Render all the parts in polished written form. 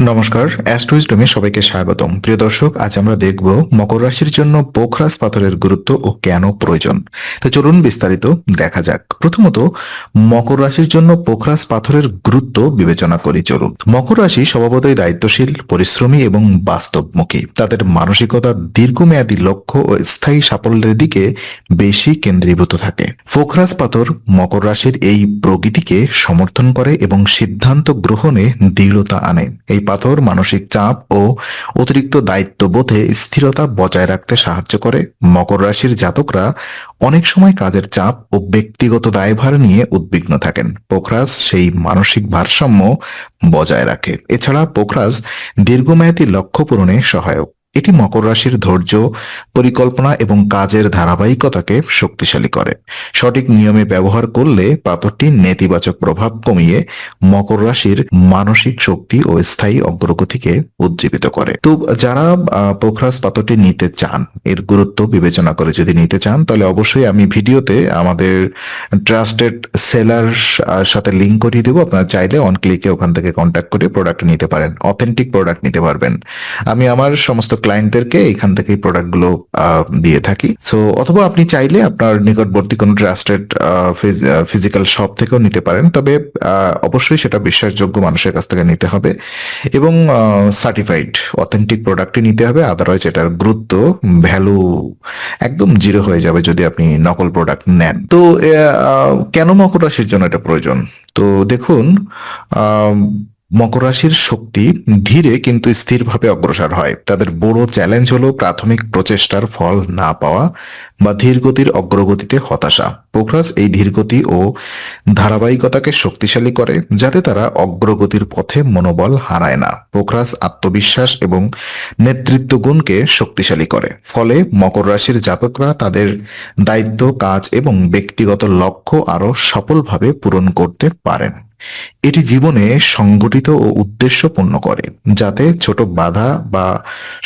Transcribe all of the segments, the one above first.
নমস্কার, অ্যাস্ট্রোইজডমে সবাইকে স্বাগতম। প্রিয় দর্শক, আজ আমরা দেখব মকর রাশির জন্য পোখরাজ পাথরের গুরুত্ব ও কেন প্রয়োজন। তো চলুন বিস্তারিত দেখা যাক। প্রথমত, মকর রাশির জন্য পোখরাজ পাথরের গুরুত্ব বিবেচনা করি চলুন। মকর রাশি স্বভাবতই দায়িত্বশীল, পরিশ্রমী এবং বাস্তবমুখী। তাদের মানসিকতা দীর্ঘমেয়াদী লক্ষ্য ও স্থায়ী সাফল্যের দিকে বেশি কেন্দ্রীভূত থাকে। পোখরাজ পাথর মকর রাশির এই প্রকৃতিকে সমর্থন করে এবং সিদ্ধান্ত গ্রহণে দৃঢ়তা আনে। এই পাথর মানসিক চাপ ও অতিরিক্ত দায়িত্ববোধে স্থিরতা বজায় রাখতে সাহায্য করে। মকর রাশির জাতকরা অনেক সময় কাজের চাপ ও ব্যক্তিগত দায়ভার নিয়ে উদ্বিগ্ন থাকেন। পোখরাজ সেই মানসিক ভারসাম্য বজায় রাখে। এছাড়া পোখরাজ দীর্ঘমেয়াদী লক্ষ্য পূরণে সহায়ক। এটি মকর রাশির ধৈর্য, পরিকল্পনা এবং কাজের ধারাবাহিকতাকে শক্তিশালী করে। সঠিক নিয়মে ব্যবহার করলে পাথরটি নেতিবাচক প্রভাব কমিয়ে মকর রাশির মানসিক শক্তি ও স্থায়ী অগ্রগতিকে উজ্জীবিত করে। তো যারা পোখরাজ পাথরটি নিতে চান, এর গুরুত্ব বিবেচনা করে যদি নিতে চান, তাহলে অবশ্যই আমি ভিডিওতে আমাদের ট্রাস্টেড সেলার সাথে লিঙ্ক করিয়ে দেবো। আপনারা চাইলে অন ক্লিকে ওখান থেকে কন্ট্যাক্ট করে প্রোডাক্ট নিতে পারেন, অথেন্টিক প্রোডাক্ট নিতে পারবেন। আমি আমার সমস্ত ক্লায়েন্টদেরকে এখান থেকেই প্রোডাক্টগুলো দিয়ে থাকি। সো অথবা আপনি চাইলে আপনার নিকটবর্তী কোনো ট্রাস্টেড ফিজিক্যাল শপ থেকেও নিতে পারেন, তবে অবশ্যই সেটা বিশ্বাসযোগ্য মানুষের কাছ থেকে নিতে হবে এবং সার্টিফাইড অথেন্টিক প্রোডাক্টই নিতে হবে। আদারওয়াইজ এটার গুরুত্ব, ভ্যালু একদম জিরো হয়ে যাবে যদি আপনি নকল প্রোডাক্ট নেন। তো কেন মকর রাশির জন্য এটা প্রয়োজন? তো দেখুন, আহ মকর রাশির শক্তি ধীরে কিন্তু স্থিরভাবে অগ্রসর হয়। তাদের বড় চ্যালেঞ্জ হলো প্রাথমিক প্রচেষ্টার ফল না পাওয়া বা ধীরগতির অগ্রগতিতে হতাশা। পোখরাজ এই ধীরগতি ও ধারাবাহিকতাকে শক্তিশালী করে, যাতে তারা অগ্রগতির পথে মনোবল হারায় না। পোখরাজ আত্মবিশ্বাস এবং নেতৃত্ব গুণকে শক্তিশালী করে। ফলে মকর রাশির জাতকরা তাদের দায়িত্ব, কাজ এবং ব্যক্তিগত লক্ষ্য আরো সফলভাবে পূরণ করতে পারেন। এটি জীবনে সংগঠিত ও উদ্দেশ্যপূর্ণ করে, যাতে ছোট বাধা বা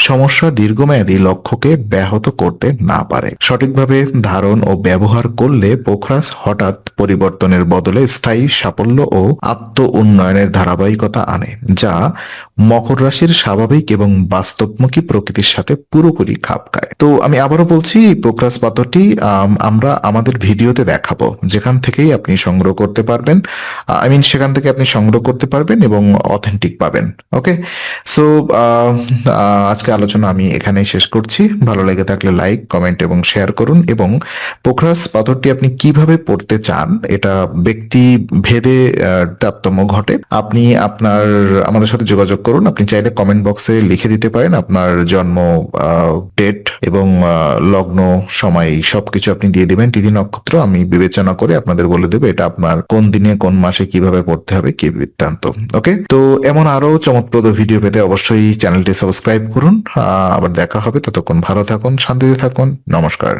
সমস্যা দীর্ঘমেয়াদী লক্ষ্যকে ব্যাহত করতে না পারে। সঠিকভাবে ধারণ ও ব্যবহার করলে পোখরাজ হঠাৎ পরিবর্তনের বদলে স্থায়ী সাফল্য ও আত্ম উন্নয়নের ধারাবাহিকতা আনে, যা মকর রাশির স্বাভাবিক এবং বাস্তবমুখী প্রকৃতির সাথে পুরোপুরি খাপ খায়। তো আমি আবারও বলছি, পোখরাজ পাথরটি আমরা আমাদের ভিডিওতে দেখাবো, যেখান থেকেই আপনি সংগ্রহ করতে পারবেন। সেখান থেকে আপনি সংগ্রহ করতে পারবেন এবং অথেন্টিক পাবেন। ওকে, সো আজকে আলোচনা আমি এখানেই শেষ করছি। ভালো লেগে থাকলে লাইক, কমেন্ট এবং শেয়ার করুন। এবং পোখরাজ পাথরটি আপনি কিভাবে পড়তে চান, এটা ব্যক্তি ভেদে তারতম্য ঘটে। আপনি আমাদের সাথে যোগাযোগ করুন। আপনি চাইলে কমেন্ট বক্সে লিখে দিতে পারেন আপনার জন্ম ডেট এবং লগ্ন, সময়, সবকিছু আপনি দিয়ে দিবেন, তিথি নক্ষত্র। আমি বিবেচনা করে আপনাদের বলে দেবো এটা আপনার কোন দিনে কোন মাসে কিভাবে পড়তে হবে, কি বৃত্তান্ত। ওকে, তো এমন আরো চমকপ্রদ ভিডিও পেতে অবশ্যই চ্যানেলটি সাবস্ক্রাইব করুন। আবার দেখা হবে, ততক্ষণ ভালো থাকুন, শান্তিতে থাকুন। নমস্কার।